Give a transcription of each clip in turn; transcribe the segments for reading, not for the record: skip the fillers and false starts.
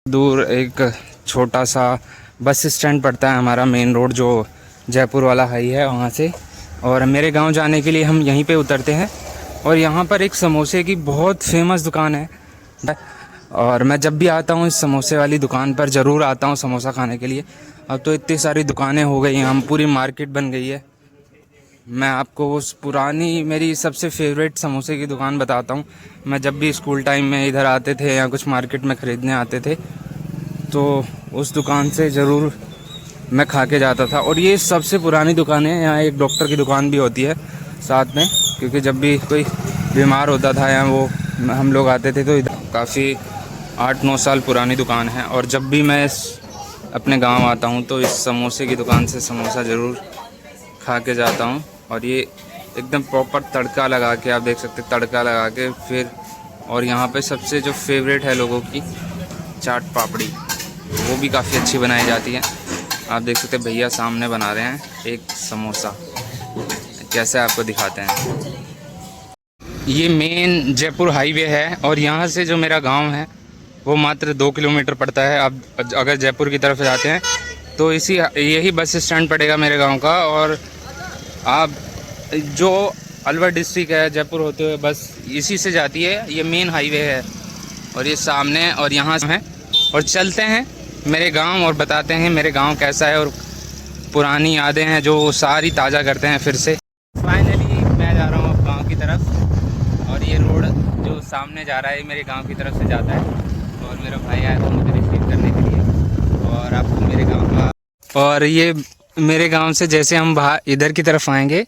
दूर एक छोटा सा बस स्टैंड पड़ता है, हमारा मेन रोड जो जयपुर वाला हाई है वहाँ से। और मेरे गांव जाने के लिए हम यहीं पे उतरते हैं। और यहाँ पर एक समोसे की बहुत फेमस दुकान है और मैं जब भी आता हूँ इस समोसे वाली दुकान पर ज़रूर आता हूँ समोसा खाने के लिए। अब तो इतनी सारी दुकानें हो गई हैं, हम पूरी मार्केट बन गई है। मैं आपको उस पुरानी मेरी सबसे फेवरेट समोसे की दुकान बताता हूँ। मैं जब भी स्कूल टाइम में इधर आते थे या कुछ मार्केट में ख़रीदने आते थे तो उस दुकान से ज़रूर मैं खा के जाता था। और ये सबसे पुरानी दुकान है, यहाँ एक डॉक्टर की दुकान भी होती है साथ में, क्योंकि जब भी कोई बीमार होता था या वो हम लोग आते थे तो काफ़ी 8-9 साल पुरानी दुकान है। और जब भी मैं अपने गांव आता हूँ तो इस समोसे की दुकान से समोसा ज़रूर खा के जाता हूँ। और ये एकदम प्रॉपर तड़का लगा के, आप देख सकते तड़का लगा के फिर। और यहाँ पे सबसे जो फेवरेट है लोगों की चाट पापड़ी, वो भी काफ़ी अच्छी बनाई जाती है। आप देख सकते भैया सामने बना रहे हैं एक समोसा, कैसे आपको दिखाते हैं। ये मेन जयपुर हाईवे है और यहाँ से जो मेरा गांव है वो मात्र 2 किलोमीटर पड़ता है। आप अगर जयपुर की तरफ जाते हैं तो यही बस स्टैंड पड़ेगा मेरे गांव का। और आप जो अलवर डिस्ट्रिक्ट है जयपुर होते हुए बस इसी से जाती है, ये मेन हाईवे है। और ये सामने और यहाँ से हैं और चलते हैं मेरे गांव और बताते हैं मेरे गांव कैसा है और पुरानी यादें हैं जो सारी ताज़ा करते हैं फिर से। फाइनली मैं जा रहा हूँ अब गाँव की तरफ और ये रोड जो सामने जा रहा है मेरे गाँव की तरफ से जाता है। और मेरा भाई आया था मुझे रिसीव करने के लिए। और आपको मेरे गाँव का, और ये मेरे गांव से जैसे हम बाहर इधर की तरफ आएंगे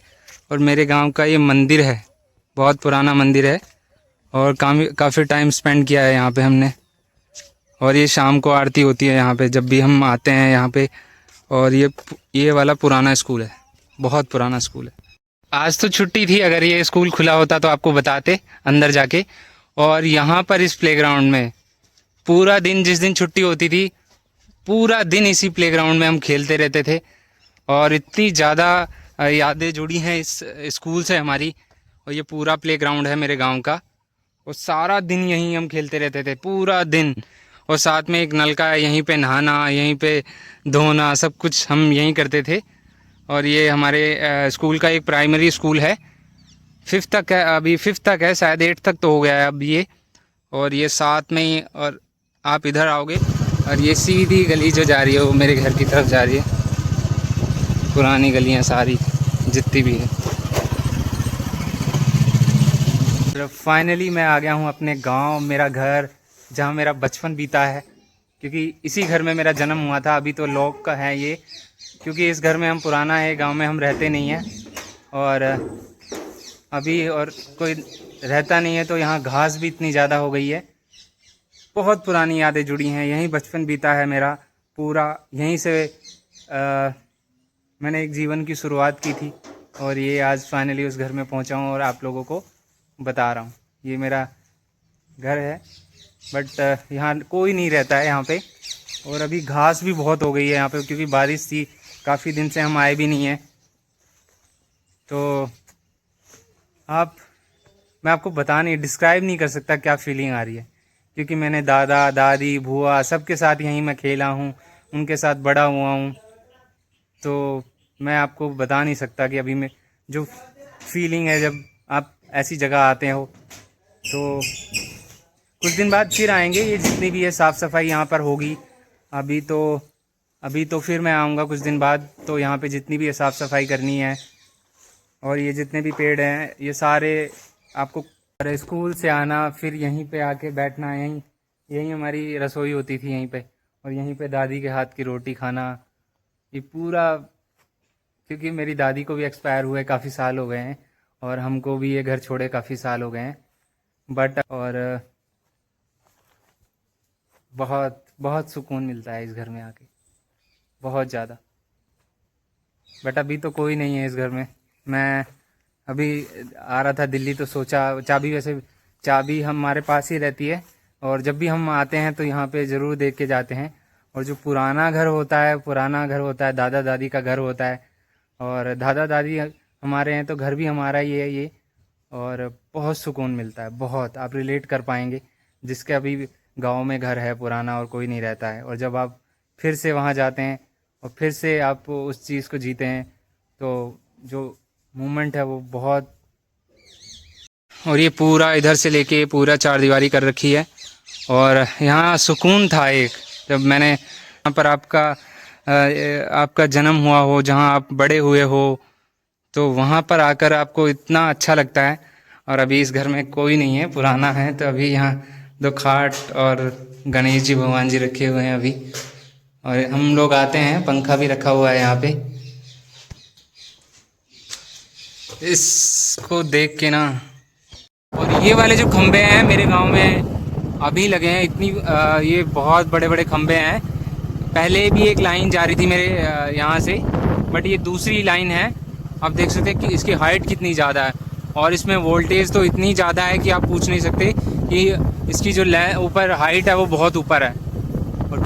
और मेरे गांव का ये मंदिर है, बहुत पुराना मंदिर है और काफ़ी टाइम स्पेंड किया है यहाँ पे हमने। और ये शाम को आरती होती है यहाँ पे जब भी हम आते हैं यहाँ पे। और ये वाला पुराना स्कूल है, बहुत पुराना स्कूल है। आज तो छुट्टी थी, अगर ये स्कूल खुला होता तो आपको बताते अंदर जाके। और यहाँ पर इस प्लेग्राउंड में पूरा दिन, जिस दिन छुट्टी होती थी पूरा दिन इसी प्लेग्राउंड में हम खेलते रहते थे। और इतनी ज़्यादा यादें जुड़ी हैं इस स्कूल से हमारी। और ये पूरा प्लेग्राउंड है मेरे गांव का और सारा दिन यहीं हम खेलते रहते थे पूरा दिन। और साथ में एक नलका है, यहीं पे नहाना, यहीं पे धोना, सब कुछ हम यहीं करते थे। और ये हमारे स्कूल का एक प्राइमरी स्कूल है, 5th तक है, अभी 5th तक है, शायद 8th तक तो हो गया है अब ये। और ये साथ में ही, और आप इधर आओगे और ये सीधी गली जो जा रही है वो मेरे घर की तरफ जा रही है। पुरानी गलियां सारी जितनी भी है। तो फाइनली मैं आ गया हूँ अपने गांव, मेरा घर जहाँ मेरा बचपन बीता है, क्योंकि इसी घर में मेरा जन्म हुआ था। अभी तो लॉक का है ये, क्योंकि इस घर में हम पुराना है, गांव में हम रहते नहीं हैं। और अभी और कोई रहता नहीं है तो यहाँ घास भी इतनी ज़्यादा हो गई है। बहुत पुरानी यादें जुड़ी हैं, यहीं बचपन बीता है मेरा पूरा, यहीं से मैंने एक जीवन की शुरुआत की थी। और ये आज फाइनली उस घर में पहुंचा हूं और आप लोगों को बता रहा हूं। ये मेरा घर है, बट यहाँ कोई नहीं रहता है यहाँ पे। और अभी घास भी बहुत हो गई है यहाँ पे, क्योंकि बारिश थी, काफ़ी दिन से हम आए भी नहीं हैं। तो मैं आपको बता नहीं, डिस्क्राइब नहीं कर सकता क्या फीलिंग आ रही है, क्योंकि मैंने दादा दादी बुआ सबके साथ यहीं मैं खेला हूँ, उनके साथ बड़ा हुआ हूँ। तो मैं आपको बता नहीं सकता कि अभी मैं जो फीलिंग है जब आप ऐसी जगह आते हो। तो कुछ दिन बाद फिर आएंगे, ये जितनी भी है साफ़ सफाई यहाँ पर होगी। अभी तो फिर मैं आऊँगा कुछ दिन बाद, तो यहाँ पे जितनी भी है साफ़ सफाई करनी है। और ये जितने भी पेड़ हैं ये सारे आपको, स्कूल से आना फिर यहीं पे आके बैठना, यहीं हमारी रसोई होती थी यहीं पे। और यहीं पे दादी के हाथ की रोटी खाना, ये पूरा, क्योंकि मेरी दादी को भी एक्सपायर हुए काफ़ी साल हो गए हैं और हमको भी ये घर छोड़े काफ़ी साल हो गए हैं। बट और बहुत बहुत सुकून मिलता है इस घर में आके, बहुत ज़्यादा। बट अभी तो कोई नहीं है इस घर में। मैं अभी आ रहा था दिल्ली तो सोचा, चाबी हमारे पास ही रहती है और जब भी हम आते हैं तो यहाँ पे ज़रूर देख के जाते हैं। और जो पुराना घर होता है दादा दादी का घर होता है। और दादा दादी हमारे हैं तो घर भी हमारा ही है ये। और बहुत सुकून मिलता है, बहुत, आप रिलेट कर पाएंगे। जिसके अभी गांव में घर है पुराना और कोई नहीं रहता है, और जब आप फिर से वहाँ जाते हैं और फिर से आप उस चीज़ को जीते हैं तो जो मोमेंट है वो बहुत। और ये पूरा इधर से लेके पूरा चार दीवारी कर रखी है, और यहाँ सुकून था एक, जब मैंने यहाँ पर आपका जन्म हुआ हो, जहाँ आप बड़े हुए हो, तो वहाँ पर आकर आपको इतना अच्छा लगता है। और अभी इस घर में कोई नहीं है, पुराना है, तो अभी यहाँ 2 खाट और गणेश जी भगवान जी रखे हुए हैं अभी, और हम लोग आते हैं, पंखा भी रखा हुआ है यहाँ पे। इसको देख के ना, और ये वाले जो खंबे हैं मेरे गांव में अभी लगे हैं, इतनी ये बहुत बड़े बड़े खंबे हैं। पहले भी एक लाइन जा रही थी मेरे यहाँ से, बट ये दूसरी लाइन है। आप देख सकते हैं कि इसकी हाइट कितनी ज़्यादा है, और इसमें वोल्टेज तो इतनी ज़्यादा है कि आप पूछ नहीं सकते कि इसकी जो ऊपर हाइट है वो बहुत ऊपर है। और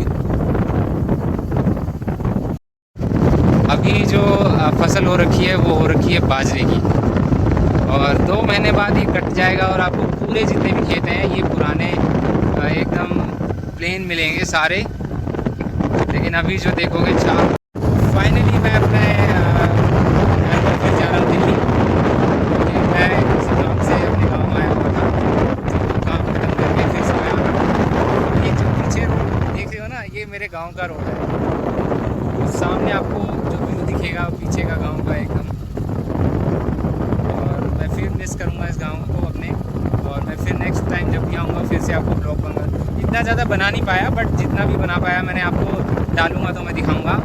अभी जो फसल हो रखी है वो हो रखी है बाजरे की, और 2 महीने बाद ये कट जाएगा, और आपको पूरे जितने भी खेत हैं ये पुराने एकदम प्लेन मिलेंगे सारे। लेकिन अभी जो देखोगे फाइनली मैं अपने घर पर फिर जा रहा हूँ दिल्ली, क्योंकि मैं इस काम से अपने गाँव आया हुआ था, तो काम खत्म करके फिर से मैं आ रहा हूँ। ये जो पीछे रोड देख रहे हो ना, ये मेरे गाँव का रोड है। उस सामने आपको जो व्यू दिखेगा पीछे का गाँव का एकदम, और मैं फिर मिस करूँगा इस गाँव को अपने, और मैं फिर नेक्स्ट टाइम जब भी आऊँगा फिर से आपको ब्लॉग बनूँगा। इतना ज़्यादा बना नहीं पाया, बट जितना भी बना पाया मैंने आपको डालूँगा तो मैं दिखाऊँगा।